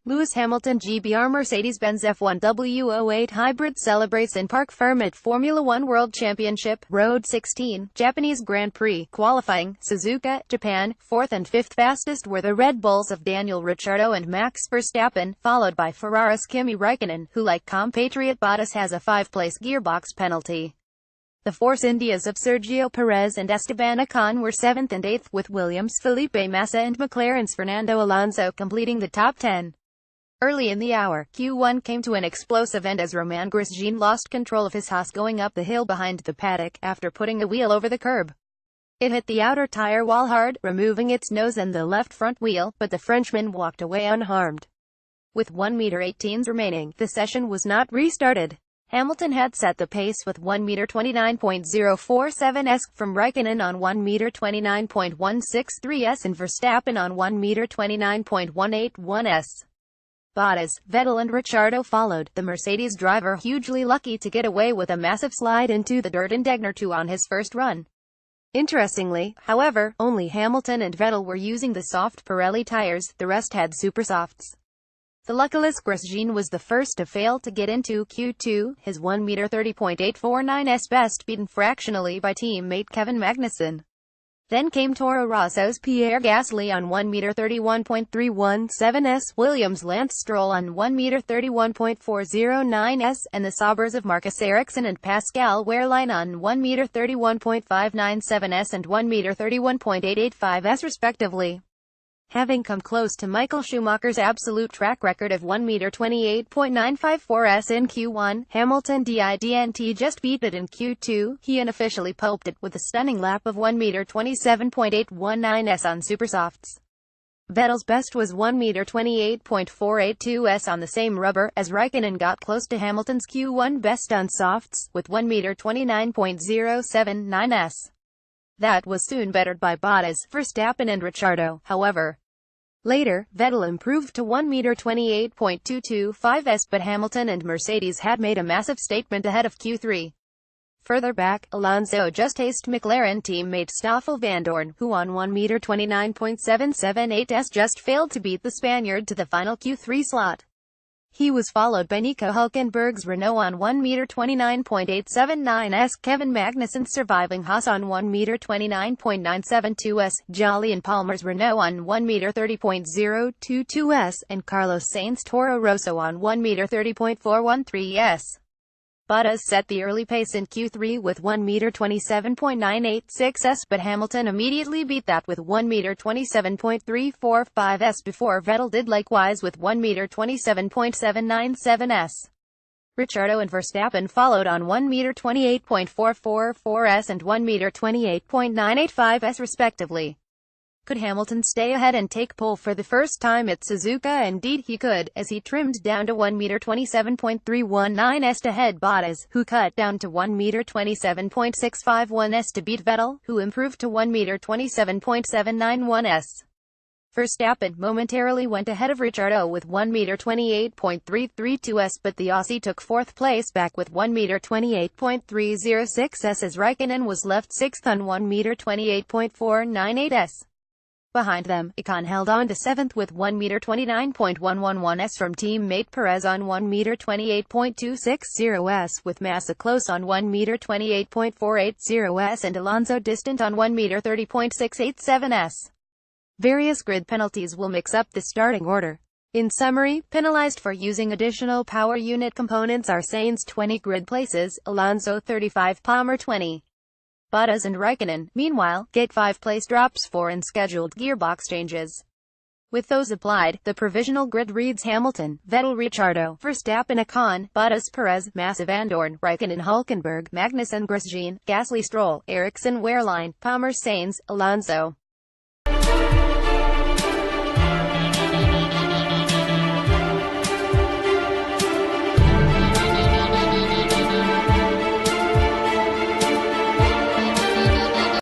Lewis Hamilton GBR Mercedes-Benz F1 W08 Hybrid celebrates in Parc Ferme at Formula One World Championship, Road 16, Japanese Grand Prix, qualifying, Suzuka, Japan. Fourth and fifth fastest were the Red Bulls of Daniel Ricciardo and Max Verstappen, followed by Ferrari's Kimi Räikkönen, who like compatriot Bottas has a 5-place gearbox penalty. The Force Indias of Sergio Perez and Esteban Ocon were 7th and 8th, with Williams' Felipe Massa and McLaren's Fernando Alonso completing the top 10. Early in the hour, Q1 came to an explosive end as Romain Grosjean lost control of his Haas going up the hill behind the paddock, after putting a wheel over the curb. It hit the outer tire wall hard, removing its nose and the left front wheel, but the Frenchman walked away unharmed. With 1:18 remaining, the session was not restarted. Hamilton had set the pace with 1:29.047s from Räikkönen on 1:29.163s and Verstappen on 1:29.181s. Bottas, Vettel and Ricciardo followed, the Mercedes driver hugely lucky to get away with a massive slide into the dirt in Degner 2 on his first run. Interestingly, however, only Hamilton and Vettel were using the soft Pirelli tires, the rest had super softs. The luckless Grosjean was the first to fail to get into Q2, his 1:30.849s best beaten fractionally by teammate Kevin Magnussen. Then came Toro Rosso's Pierre Gasly on 1:31.317s, Williams' Lance Stroll on 1:31.409s, and the Saubers of Marcus Ericsson and Pascal Wehrlein on 1:31.597s and 1:31.885s respectively. Having come close to Michael Schumacher's absolute track record of 1:28.954s in Q1, Hamilton didn't just beat it in Q2, he unofficially pulped it with a stunning lap of 1:27.819s on supersofts. Vettel's best was 1:28.482s on the same rubber, as Räikkönen got close to Hamilton's Q1 best on softs, with 1:29.079s. That was soon bettered by Bottas, Verstappen and Ricciardo, however. Later, Vettel improved to 1:28.225s, but Hamilton and Mercedes had made a massive statement ahead of Q3. Further back, Alonso just aced McLaren teammate Stoffel Vandoorne, who on 1:29.778s just failed to beat the Spaniard to the final Q3 slot. He was followed by Nico Hülkenberg's Renault on 1:29.879s, Kevin Magnussen's surviving Haas on 1:29.972s, Jolyon Palmer's Renault on 1:30.022s, and Carlos Sainz's Toro Rosso on 1:30.413s. Bottas set the early pace in Q3 with 1:27.986s, but Hamilton immediately beat that with 1:27.345s before Vettel did likewise with 1:27.797s. Ricciardo and Verstappen followed on 1:28.444s and 1:28.985s respectively. Could Hamilton stay ahead and take pole for the first time at Suzuka? Indeed he could, as he trimmed down to 1:27.319s to head Bottas, who cut down to 1:27.651s to beat Vettel, who improved to 1:27.791s. Verstappen momentarily went ahead of Ricciardo with 1:28.332s, but the Aussie took fourth place back with 1:28.306s as Räikkönen was left sixth on 1:28.498s. Behind them, Ocon held on to 7th with 1:29.111s from teammate Perez on 1:28.260s, with Massa close on 1:28.480s and Alonso distant on 1:30.687s. Various grid penalties will mix up the starting order. In summary, penalized for using additional power unit components are Sainz 20 grid places, Alonso 35, Palmer 20. Bottas and Räikkönen, meanwhile, get 5 place drops for unscheduled gearbox changes. With those applied, the provisional grid reads Hamilton, Vettel, Ricciardo, Verstappen, Ocon, Bottas, Perez, Massa, Vandoorne, Räikkönen, Hülkenberg, Magnussen, Grosjean, Gasly, Stroll, Ericsson, Wehrlein, Palmer, Sainz, Alonso.